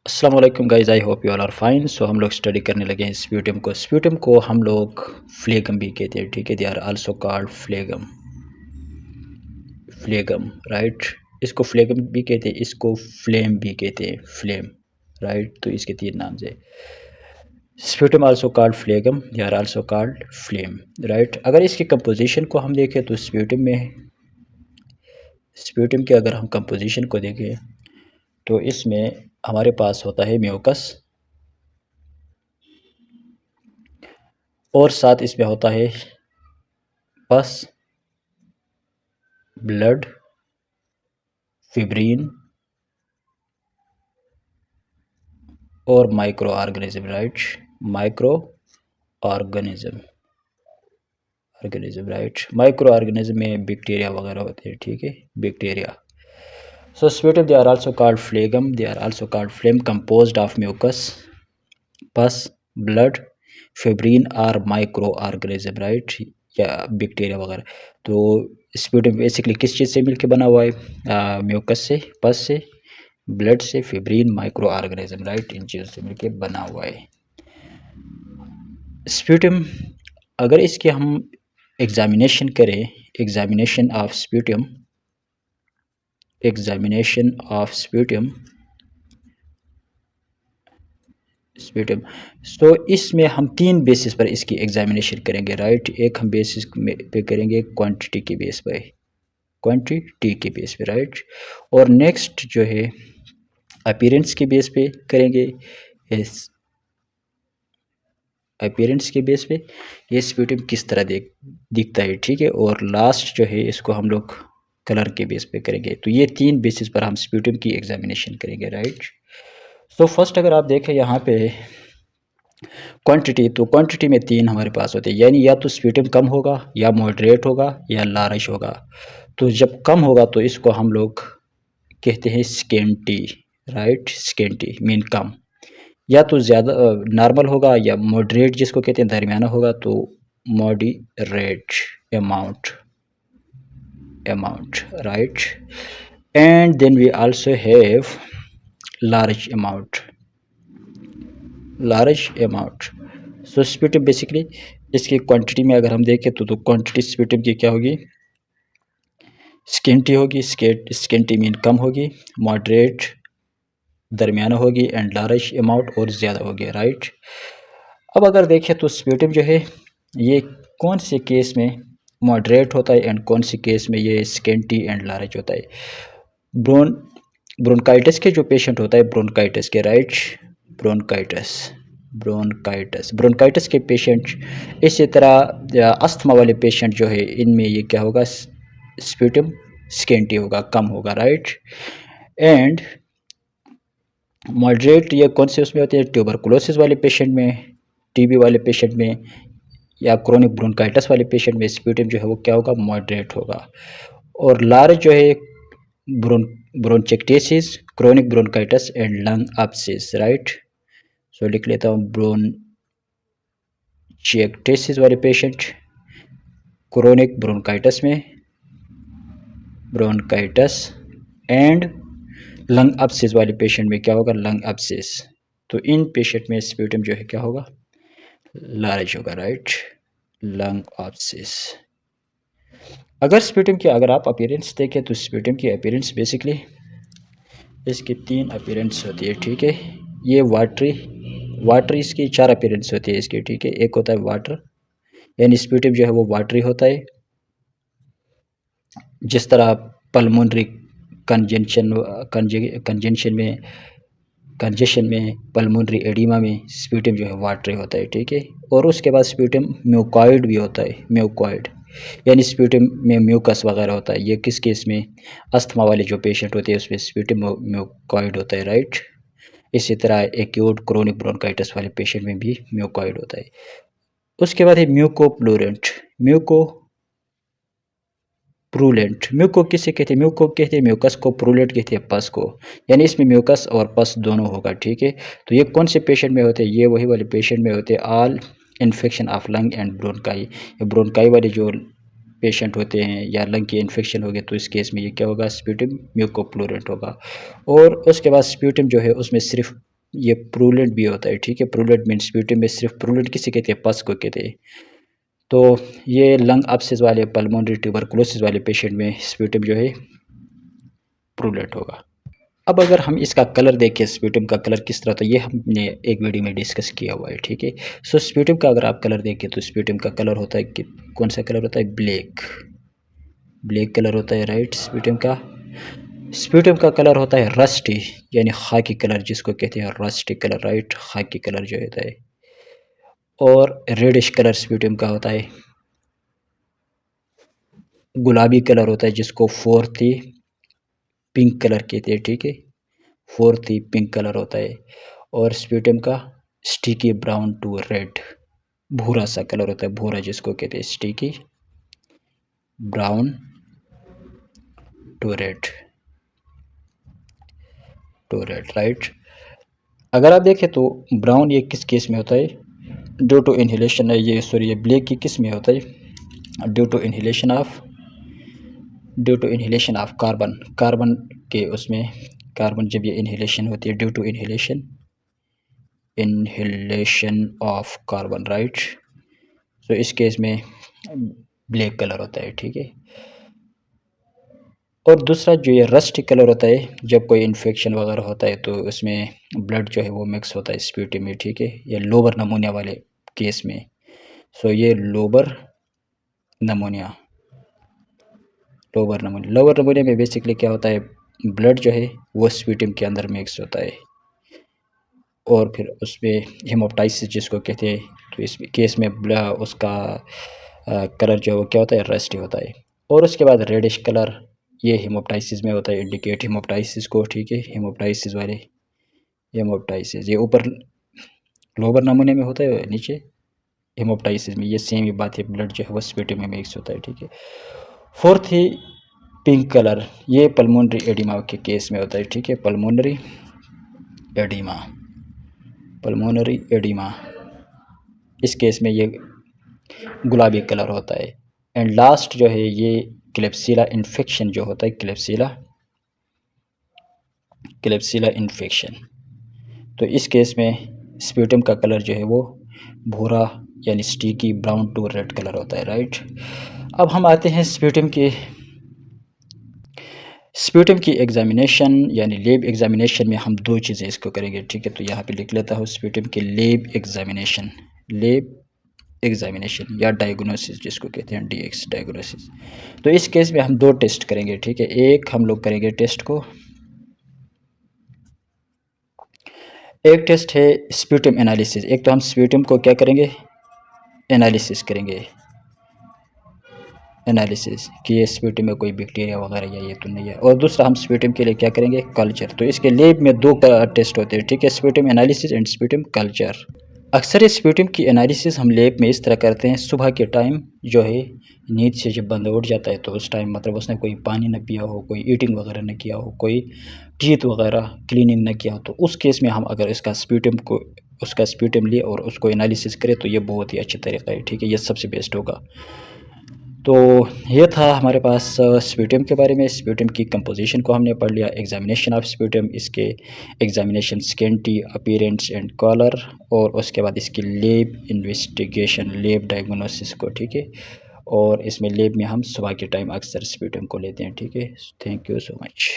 अस्सलाम वालेकुम guys, I hope you all are fine. So हम लोग स्टडी करने लगे हैं स्प्यूटम को हम लोग फ्लेगम भी कहते हैं, ठीक है। They are also called phlegm, phlegm right. इसको फ्लेगम भी कहते हैं, इसको फ्लेम भी कहते हैं, फ्लेम राइट। तो इसके तीन नाम से sputum also called phlegm, they are also called phlegm right. अगर इसकी कंपोजिशन को हम देखें तो स्प्यूटम के अगर हम कंपोजिशन को देखें तो इसमें हमारे पास होता है म्यूकस, और साथ इसमें होता है पस, ब्लड, फिब्रीन और micro organism right. Micro organism right. Micro organism में बैक्टीरिया वगैरह होते हैं, ठीक है, bacteria. So sputum they are also called phlegm, they are also called phlegm, composed of mucus, pus, blood, fibrin और माइक्रो ऑर्गेनिज्म राइट, या bacteria वगैरह। तो स्प्यूटम बेसिकली किस चीज़ से मिलकर बना हुआ है? म्यूकस से, पस से, ब्लड से, फिब्रीन, माइक्रो ऑर्गेनिज्म राइट, इन चीज़ों से मिलकर बना हुआ है स्प्यूटम। अगर इसके हम एग्जामिनेशन करें, examination of sputum, examination of sputum sputum तो इसमें हम तीन बेसिस पर इसकी एग्जामिनेशन करेंगे राइट। एक हम बेसिस पे करेंगे क्वांटिटी के बेस पे, क्वांटिटी के बेस पे राइट। और नेक्स्ट जो है अपीयरेंस के बेस पे करेंगे, इस अपीयरेंस के बेस पे ये स्प्यूटम किस तरह दिखता है, ठीक है। और लास्ट जो है इसको हम लोग कलर के बेस पे करेंगे। तो ये तीन बेसिस पर हम स्प्यूटम की एग्जामिनेशन करेंगे राइट। तो फर्स्ट अगर आप देखें यहाँ पे क्वांटिटी, तो क्वांटिटी में तीन हमारे पास होते हैं, यानी या तो स्प्यूटम कम होगा, या मॉडरेट होगा, या लार्ज होगा। तो जब कम होगा तो इसको हम लोग कहते हैं स्केंटी राइट, स्केंटी मीन कम। या तो ज़्यादा नॉर्मल होगा, या मॉडरेट जिसको कहते हैं दरमियाना होगा, तो moderate amount right. And then we also have large amount. So sputum basically इसकी क्वांटिटी में अगर हम देखें तो क्वांटिटी स्प्यूटम की क्या होगी? स्केंटी होगी, स्केंटी मीन कम होगी, मॉडरेट दरमियाना होगी, एंड लार्ज अमाउंट और ज़्यादा होगी राइट। अब अगर देखें तो स्प्यूटम जो है ये कौन से केस में मॉडरेट होता है एंड कौन से केस में ये स्केंटी एंड लार्ज होता है? ब्रोंकाइटिस के जो पेशेंट होता है, ब्रोंकाइटिस के राइट, ब्रोंकाइटिस के पेशेंट, इसी तरह अस्थमा वाले पेशेंट जो है इनमें ये क्या होगा? स्प्यूटम स्केंटी होगा, कम होगा राइट। एंड मॉडरेट ये कौन से उसमें होते हैं? ट्यूबरकुलोसिस वाले पेशेंट में, टीबी वाले पेशेंट में, या क्रोनिक ब्रोंकाइटिस वाले पेशेंट में स्प्यूटम जो है वो क्या होगा? मॉडरेट होगा। और लार्ज जो है bronchiectasis, chronic bronchitis and lung abscess right. So लिख लेता हूँ, ब्रोंचेक्टेसिस वाले पेशेंट क्रोनिक ब्रोंकाइटिस में, ब्रोंकाइटिस एंड लंग एब्सेस वाले पेशेंट में क्या होगा? Lung abscess. तो इन पेशेंट में स्प्यूटम जो है क्या होगा? लार्ज होगा राइट, लंग एब्सेस। अगर स्प्यूटम की अगर आप अपीयरेंस देखें तो स्प्यूटम की अपीयरेंस बेसिकली इसकी तीन अपीयरेंस होती है, ठीक है। ये वाटर इसकी चार अपीयरेंस होती है इसकी, ठीक है। एक होता है वाटर, यानी स्प्यूटम जो है वो वाटरी होता है, जिस तरह पल्मोनरी कंजेशन में पल्मोनरी एडिमा में स्प्यूटम जो है वाटरी होता है, ठीक है। और उसके बाद स्प्यूटम म्यूकॉइड भी होता है, म्यूकॉइड यानी स्प्यूटम में म्यूकस वगैरह होता है। ये किस केस में? अस्थमा वाले जो पेशेंट होते हैं उसमें स्प्यूटम म्यूकॉइड होता है राइट। इसी तरह एक्यूट क्रोनिक ब्रोंकाइटिस वाले पेशेंट में भी म्यूकॉइड होता है। उसके बाद है म्यूको किसे कहते हैं? म्यूको कहते हैं म्यूकस को, प्रूलेंट कहते हैं पस को, यानी इसमें म्यूकस और पस दोनों होगा, ठीक है। तो ये कौन से पेशेंट में होते हैं? ये वही वाले पेशेंट में होते हैं all infection of lung and bronchi. Bronchi वाले जो पेशेंट होते हैं या लंग की इन्फेक्शन हो गई तो इस केस में ये क्या होगा? स्प्यूटम म्यूकोप्लूरेंट होगा। और उसके बाद स्प्यूटम जो है उसमें सिर्फ ये प्रूलेंट भी होता है, ठीक है। प्रूलेंट मीन्स स्प्यूटम में सिर्फ प्रूलेंट किसे कहते हैं, पस को कहते हैं। तो ये लंग अब्सेस वाले, पल्मोनरी ट्यूबरकुलोसिस वाले पेशेंट में स्प्यूटम जो है प्रूलेंट होगा। अब अगर हम इसका कलर देखें, स्प्यूटम का कलर किस तरह, तो ये हमने एक वीडियो में डिस्कस किया हुआ है, ठीक है। सो स्प्यूटम का अगर आप कलर देखें तो स्प्यूटम का कलर होता है कि कौन सा कलर होता है, ब्लैक, ब्लैक कलर होता है, राइट। स्प्यूटम का कलर होता है रस्टी, यानी खाकी कलर जिसको कहते हैं रस्टी कलर, राइट, खाकी कलर जो होता है। और रेडिश कलर स्प्यूटम का होता है, गुलाबी कलर होता है जिसको फोर्थी पिंक कलर कहते हैं, ठीक है। फोर्थी पिंक कलर होता है। और स्प्यूटम का स्टिकी ब्राउन टू रेड, भूरा सा कलर होता है, भूरा जिसको कहते हैं sticky brown to red, right. अगर आप देखें तो ब्राउन ये किस केस में होता है, ड्यू टू इनहेलेशन है, ये सॉरी ये ब्लैक की किस में होता है, due to inhalation of carbon के उसमें, कार्बन जब ये इनहेलेशन होती है, due to inhalation of carbon, right. तो इस केस में ब्लैक कलर होता है, ठीक है। और दूसरा जो ये रस्ट कलर होता है, जब कोई इन्फेक्शन वगैरह होता है तो उसमें ब्लड जो है वो मिक्स होता है स्प्यूटम में, ठीक है। ये लोबर नमूनिया वाले केस में। सो ये लोबर नमूनिया में बेसिकली क्या होता है, ब्लड जो है वो स्प्यूटम के अंदर मिक्स होता है, और फिर उसमें हेमोप्टाइसिस जिसको कहते हैं, तो इस केस में उसका कलर जो है वो क्या होता है, रस्टी होता है। और उसके बाद रेडिश कलर, ये हेमोप्टाइसिस में होता है, इंडिकेट हेमोप्टाइसिस को, ठीक है। हेमोप्टाइसिस ये ऊपर लोअर नमूने में होता है, नीचे हेमोप्टाइसिस में, ये सेम ही बात है, ब्लड जो है वो स्प्यूटम में मिक्स होता है, ठीक है। फोर्थ ही पिंक कलर, ये पल्मोनरी एडिमा के केस में होता है, ठीक है। पल्मोनरी एडिमा इस केस में ये गुलाबी कलर होता है। एंड लास्ट जो है ये क्लेप्सिला इन्फेक्शन जो होता है, क्लेप्सिला इन्फेक्शन, तो इस केस में स्प्यूटम का कलर जो है वो भूरा यानी sticky brown to red colour होता है, राइट। अब हम आते हैं स्प्यूटम की एग्जामिनेशन, यानी लेब एग्जामिनेशन में हम दो चीज़ें इसको करेंगे, ठीक है। तो यहाँ पे लिख लेता हूँ स्प्यूटम के लेब एग्जामिनेशन या डायग्नोसिस जिसको कहते हैं, डीएक्स डायग्नोसिस। तो इस केस में हम दो टेस्ट करेंगे, ठीक है। एक हम लोग करेंगे एक टेस्ट है स्प्यूटम एनालिसिस। एक तो हम स्प्यूटम को क्या करेंगे, एनालिसिस कि ये स्प्यूटम में कोई बैक्टीरिया वगैरह या ये तो नहीं है। और दूसरा हम स्प्यूटम के लिए क्या करेंगे, कल्चर। तो इसके लेब में दो टेस्ट होते हैं, ठीक है, sputum analysis and sputum culture. अक्सर स्प्यूटम की एनालिसिस हम लेब में इस तरह करते हैं, सुबह के टाइम जो है नींद से जब बंदा उठ जाता है तो उस टाइम मतलब उसने कोई पानी न पिया हो, कोई ईटिंग वगैरह न किया हो, कोई टीथ वगैरह क्लीनिंग न किया हो, तो उस केस में हम अगर उसका स्प्यूटम लिए और उसको एनालिसिस करें तो ये बहुत ही अच्छा तरीका है, ठीक है, ये सबसे बेस्ट होगा। तो ये था हमारे पास स्प्यूटम के बारे में। स्प्यूटम की कंपोजिशन को हमने पढ़ लिया, एग्जामिनेशन ऑफ स्प्यूटम, इसके examination scanty appearance and colour, और उसके बाद इसकी लेब इन्वेस्टिगेशन, लेब डायग्नोसिस को, ठीक है। और इसमें लेब में हम सुबह के टाइम अक्सर स्प्यूटम को लेते हैं, ठीक है। Thank you so much.